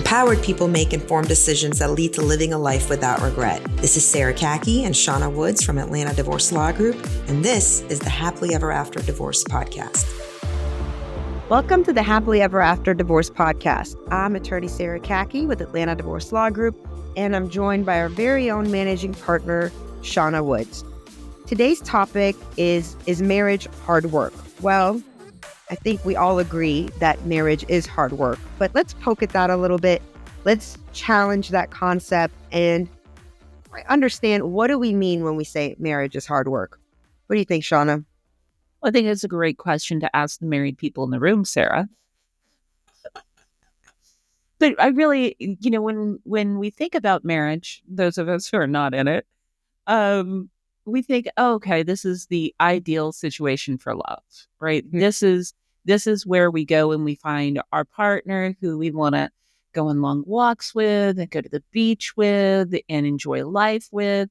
empowered people make informed decisions that lead to living a life without regret. This is Sara Khaki and Shawna Woods from Atlanta Divorce Law Group, and this is the Happily Ever After Divorce Podcast. Welcome to the Happily Ever After Divorce Podcast. I'm attorney Sara Khaki with Atlanta Divorce Law Group, and I'm joined by our very own managing partner, Shawna Woods. Today's topic is marriage hard work? Well, I think we all agree that marriage is hard work, but let's poke at that a little bit. Let's challenge that concept and understand, what do we mean when we say marriage is hard work? What do you think, Shawna? I think it's a great question to ask the married people in the room, Sara. But I really, when we think about marriage, those of us who are not in it, we think, oh, okay, this is the ideal situation for love, right? Mm-hmm. This is where we go and we find our partner who we want to go on long walks with and go to the beach with and enjoy life with.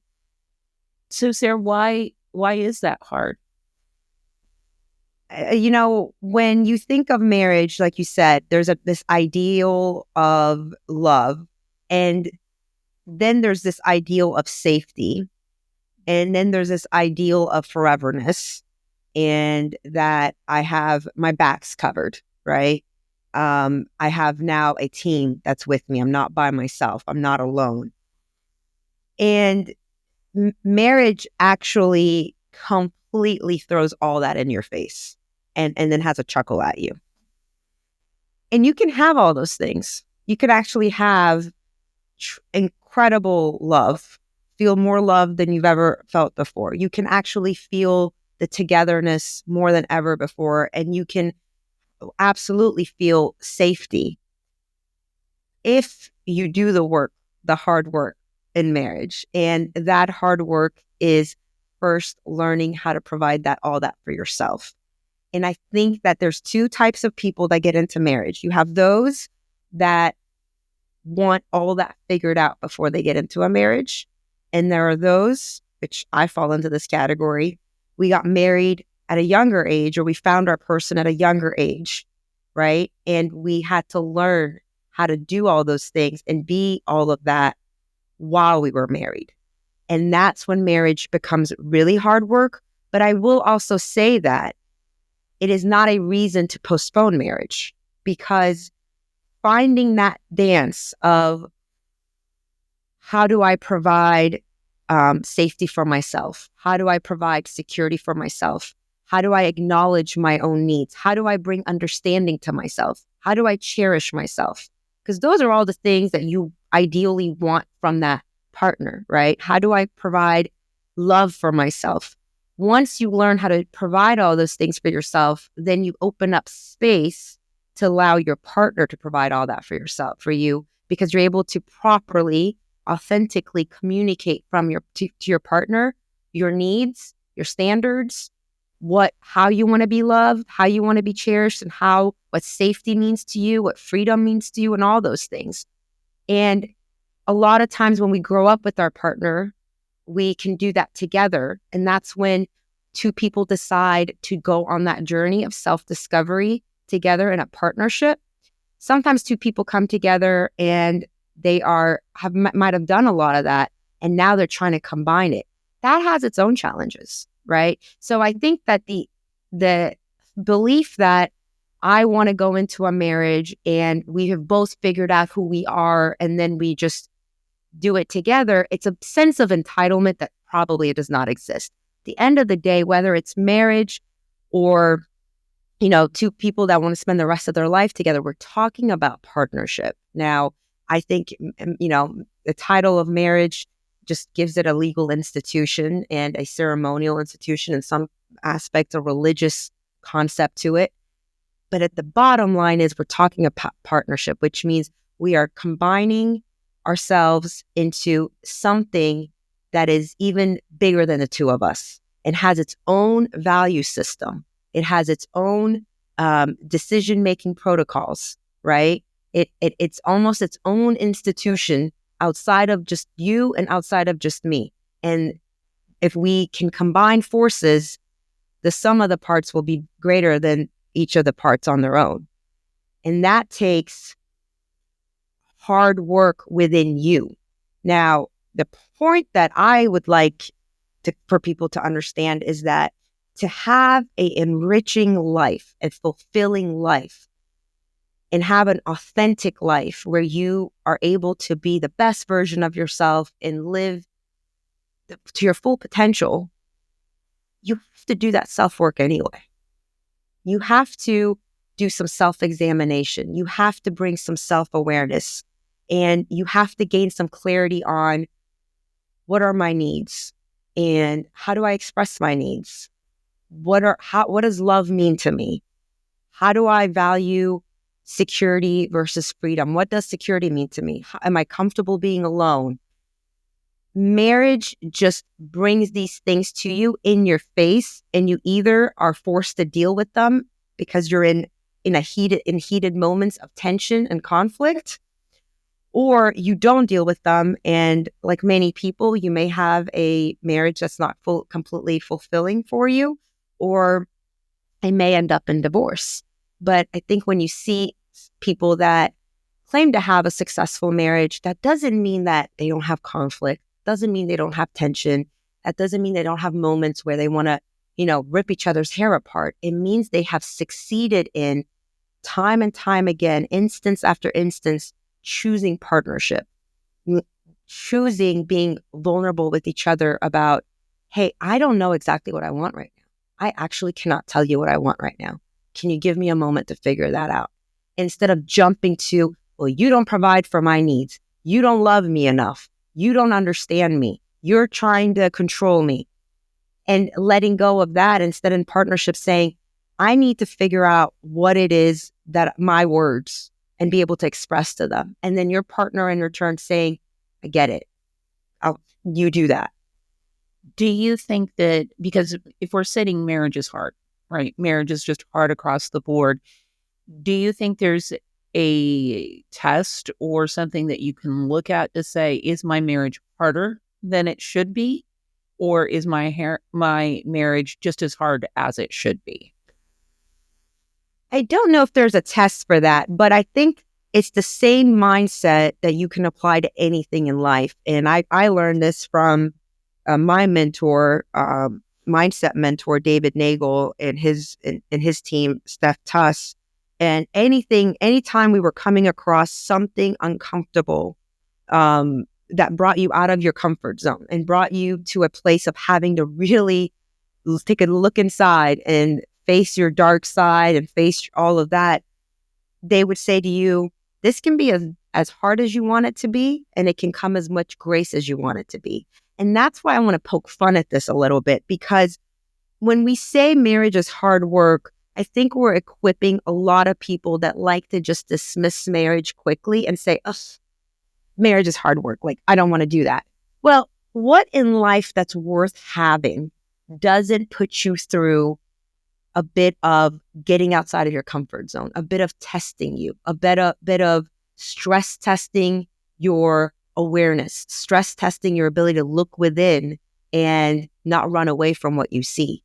So, Sara, why is that hard? When you think of marriage, like you said, there's this ideal of love, and then there's this ideal of safety, and then there's this ideal of foreverness, and that I have my back's covered, right? I have now a team that's with me. I'm not by myself. I'm not alone. And marriage actually completely throws all that in your face. And then has a chuckle at you. And you can have all those things. You could actually have incredible love, feel more love than you've ever felt before. You can actually feel the togetherness more than ever before, and you can absolutely feel safety if you do the work, the hard work in marriage. And that hard work is first learning how to provide all that for yourself. And I think that there's two types of people that get into marriage. You have those that want all that figured out before they get into a marriage. And there are those, which I fall into this category, we got married at a younger age, or we found our person at a younger age, right? And we had to learn how to do all those things and be all of that while we were married. And that's when marriage becomes really hard work. But I will also say that it is not a reason to postpone marriage, because finding that dance of how do I provide safety for myself? How do I provide security for myself? How do I acknowledge my own needs? How do I bring understanding to myself? How do I cherish myself? Because those are all the things that you ideally want from that partner, right? How do I provide love for myself? Once you learn how to provide all those things for yourself, then you open up space to allow your partner to provide all that for you, because you're able to properly, authentically communicate to your partner your needs, your standards, how you want to be loved, how you want to be cherished, and what safety means to you, what freedom means to you, and all those things. And a lot of times when we grow up with our partner, we can do that together. And that's when two people decide to go on that journey of self-discovery together in a partnership. Sometimes two people come together and they might have done a lot of that, and now they're trying to combine it. That has its own challenges, right? So I think that the belief that I want to go into a marriage and we have both figured out who we are, and then we just do it together, it's a sense of entitlement that probably does not exist. At the end of the day, whether it's marriage or, two people that want to spend the rest of their life together, we're talking about partnership. Now, I think, the title of marriage just gives it a legal institution and a ceremonial institution, and some aspects, a religious concept to it. But at the bottom line is we're talking about partnership, which means we are combining ourselves into something that is even bigger than the two of us and has its own value system. It has its own decision-making protocols, right? It's almost its own institution outside of just you and outside of just me. And if we can combine forces, the sum of the parts will be greater than each of the parts on their own. And that takes hard work within you. Now, the point that I would like for people to understand is that to have a enriching life, a fulfilling life, and have an authentic life where you are able to be the best version of yourself and live to your full potential, you have to do that self-work anyway. You have to do some self-examination. You have to bring some self-awareness, and you have to gain some clarity on what are my needs and how do I express my needs? What does love mean to me? How do I value security versus freedom? What does security mean to me? Am I comfortable being alone? Marriage just brings these things to you in your face, and you either are forced to deal with them because you're in heated moments of tension and conflict, or you don't deal with them. And like many people, you may have a marriage that's not completely fulfilling for you, or it may end up in divorce. But I think when you see people that claim to have a successful marriage, that doesn't mean that they don't have conflict, doesn't mean they don't have tension. That doesn't mean they don't have moments where they want to, rip each other's hair apart. It means they have succeeded in time and time again, instance after instance, choosing partnership, choosing being vulnerable with each other about, hey, I don't know exactly what I want right now. I actually cannot tell you what I want right now. Can you give me a moment to figure that out? Instead of jumping to, well, you don't provide for my needs. You don't love me enough. You don't understand me. You're trying to control me. And letting go of that, instead in partnership saying, I need to figure out what it is that my words and be able to express to them. And then your partner in return saying, I get it. You do that. Do you think that, because if we're saying marriage is hard, right? Marriage is just hard across the board. Do you think there's a test or something that you can look at to say, is my marriage harder than it should be? Or is my marriage just as hard as it should be? I don't know if there's a test for that, but I think it's the same mindset that you can apply to anything in life. And I learned this from my mentor, mindset mentor, David Nagel, and his team, Steph Tuss. And anytime we were coming across something uncomfortable that brought you out of your comfort zone and brought you to a place of having to really take a look inside and face your dark side and face all of that, they would say to you, this can be as hard as you want it to be, and it can come as much grace as you want it to be. And that's why I want to poke fun at this a little bit, because when we say marriage is hard work, I think we're equipping a lot of people that like to just dismiss marriage quickly and say, oh, marriage is hard work. Like, I don't want to do that. Well, what in life that's worth having doesn't put you through a bit of getting outside of your comfort zone, a bit of testing you, a bit of stress testing your awareness, stress testing your ability to look within and not run away from what you see.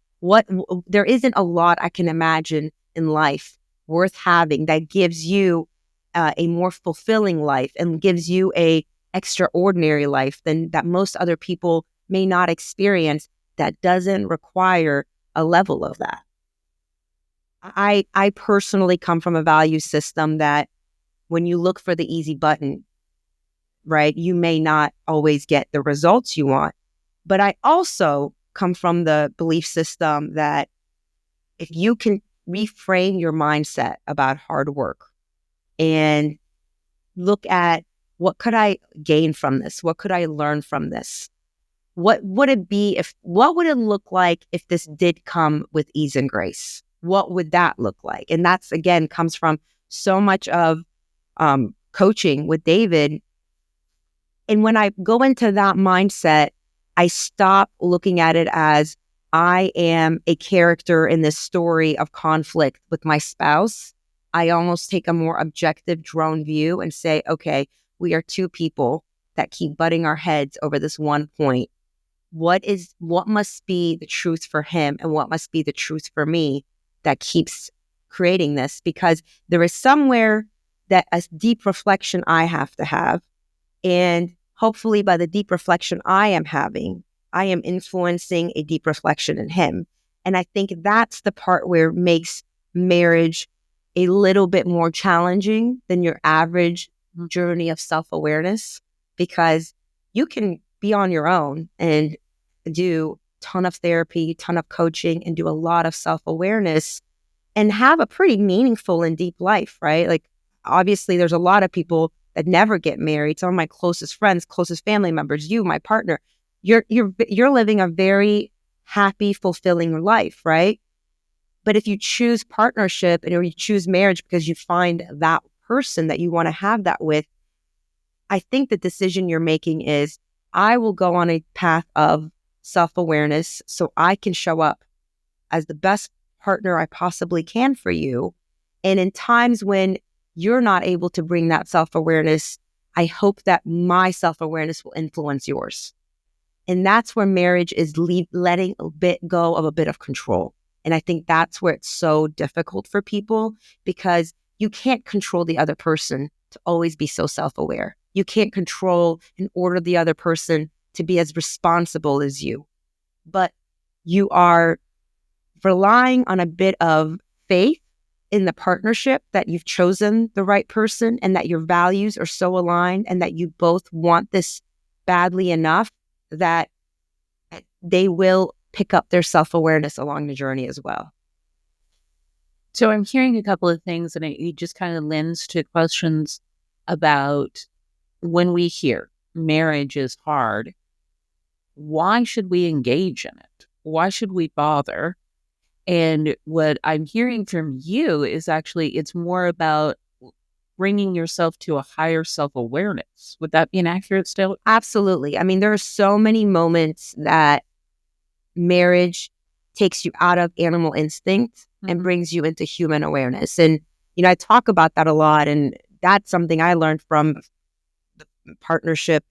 There isn't a lot I can imagine in life worth having that gives you a more fulfilling life and gives you a extraordinary life than that most other people may not experience, that doesn't require a level of that. I personally come from a value system that when you look for the easy button, right, you may not always get the results you want. But I also come from the belief system that if you can reframe your mindset about hard work and look at, what could I gain from this? What could I learn from this? What would it look like if this did come with ease and grace? What would that look like? And that's, again, comes from so much of coaching with David. And when I go into that mindset, I stop looking at it as I am a character in this story of conflict with my spouse. I almost take a more objective drone view and say, okay, we are two people that keep butting our heads over this one point. What must be the truth for him and what must be the truth for me that keeps creating this? Because there is somewhere that a deep reflection I have to have. And hopefully by the deep reflection I am having, I am influencing a deep reflection in him. And I think that's the part where it makes marriage a little bit more challenging than your average journey of self-awareness, because you can be on your own and do a ton of therapy, ton of coaching, and do a lot of self-awareness and have a pretty meaningful and deep life, right? Like, obviously, there's a lot of people that never get married. Some of my closest friends, closest family members, you, my partner, you're living a very happy, fulfilling life, right? But if you choose partnership or you choose marriage because you find that person that you want to have that with, I think the decision you're making is, I will go on a path of self-awareness so I can show up as the best partner I possibly can for you. And in times when you're not able to bring that self-awareness, I hope that my self-awareness will influence yours. And that's where marriage is letting a bit go of a bit of control. And I think that's where it's so difficult for people, because you can't control the other person to always be so self-aware. You can't control and order the other person to be as responsible as you. But you are relying on a bit of faith in the partnership that you've chosen the right person and that your values are so aligned and that you both want this badly enough that they will pick up their self-awareness along the journey as well. So I'm hearing a couple of things, and it just kind of lends to questions about, when we hear marriage is hard, why should we engage in it? Why should we bother? And what I'm hearing from you is actually, it's more about bringing yourself to a higher self-awareness. Would that be an accurate statement? Absolutely. I mean, there are so many moments that marriage takes you out of animal instinct and brings you into human awareness. And, I talk about that a lot. And that's something I learned from the partnership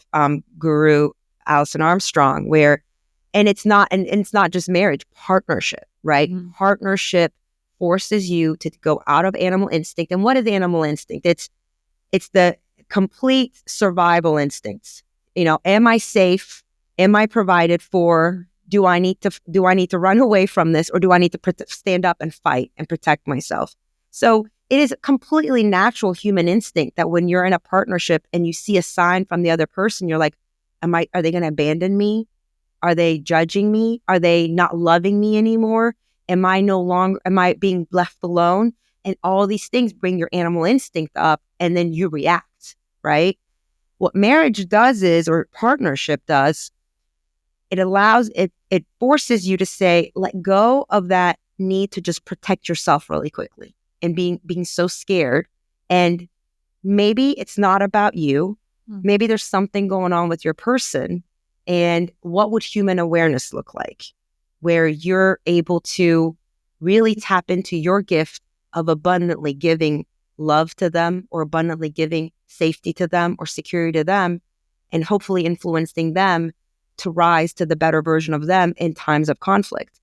guru, Allison Armstrong, and it's not just marriage, partnership, right? Partnership forces you to go out of animal instinct. And what is animal instinct? It's the complete survival instincts. Am I safe? Am I provided for? Do I need to run away from this, or do I need to stand up and fight and protect myself? So it is a completely natural human instinct that when you're in a partnership and you see a sign from the other person, you're like, are they going to abandon me? Are they judging me? Are they not loving me anymore? Am I being left alone? And all these things bring your animal instinct up, and then you react, right? What marriage does or partnership does, it forces you to say, let go of that need to just protect yourself really quickly and being so scared. And maybe it's not about you. Maybe there's something going on with your person. And what would human awareness look like, where you're able to really tap into your gift of abundantly giving love to them, or abundantly giving safety to them or security to them, and hopefully influencing them to rise to the better version of them in times of conflict.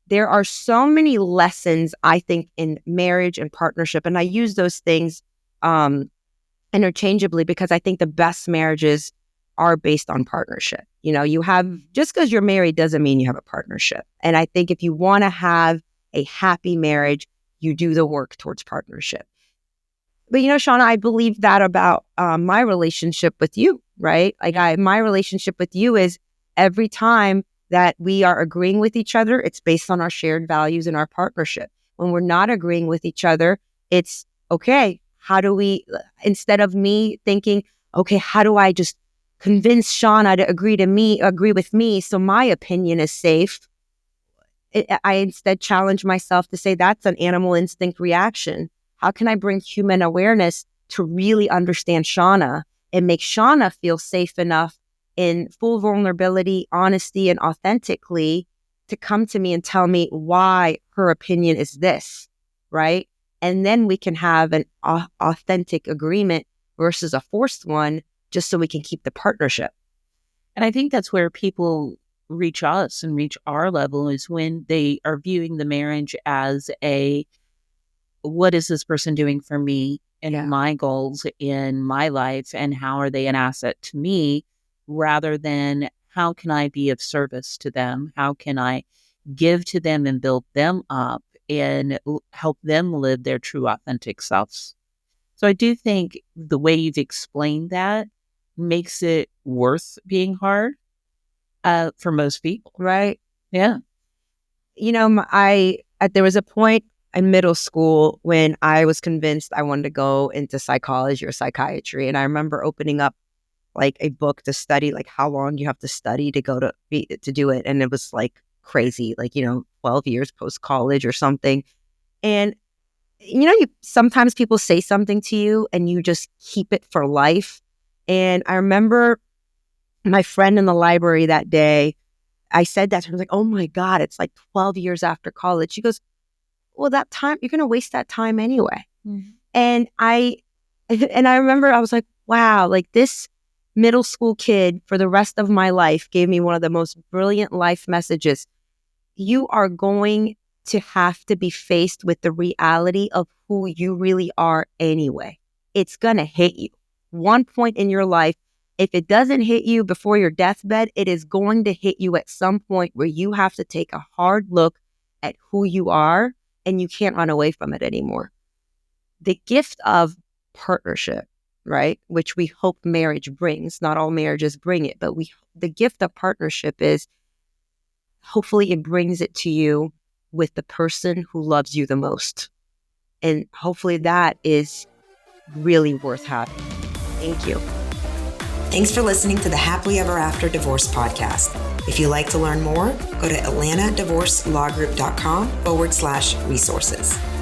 There are so many lessons, I think, in marriage and partnership. And I use those things interchangeably, because I think the best marriages are based on partnership. Just because you're married doesn't mean you have a partnership. And I think if you want to have a happy marriage, you do the work towards partnership. But Shawna, I believe that about my relationship with you, right? My relationship with you is, every time that we are agreeing with each other, it's based on our shared values and our partnership. When we're not agreeing with each other, it's okay. How do we, instead of me thinking, okay, how do I just convince Shawna to agree with me so my opinion is safe? I instead challenge myself to say, that's an animal instinct reaction. How can I bring human awareness to really understand Shawna and make Shawna feel safe enough in full vulnerability, honesty, and authentically to come to me and tell me why her opinion is this, right? And then we can have an authentic agreement versus a forced one, just so we can keep the partnership. And I think that's where people reach us and reach our level, is when they are viewing the marriage as what is this person doing for me? and my goals in my life and how are they an asset to me, rather than how can I be of service to them? How can I give to them and build them up and help them live their true authentic selves? So I do think the way you've explained that makes it worth being hard for most people. Right. Yeah. There was a point in middle school when I was convinced I wanted to go into psychology or psychiatry. And I remember opening up like a book to study, like how long you have to study to to do it. And it was like crazy, like, 12 years post college or something. And, sometimes people say something to you and you just keep it for life. And I remember my friend in the library that day, I said that to her, I was like, oh my God, it's like 12 years after college. She goes, well, that time, you're going to waste that time anyway. Mm-hmm. And I remember I was like, wow, like this middle school kid for the rest of my life gave me one of the most brilliant life messages. You are going to have to be faced with the reality of who you really are anyway. It's going to hit you. One point in your life, if it doesn't hit you before your deathbed, it is going to hit you at some point where you have to take a hard look at who you are and you can't run away from it anymore. The gift of partnership, right, which we hope marriage brings, not all marriages bring it, but the gift of partnership is hopefully it brings it to you with the person who loves you the most. And hopefully that is really worth having. Thank you. Thanks for listening to the Happily Ever After Divorce podcast. If you'd like to learn more, go to atlantadivorcelawgroup.com/resources.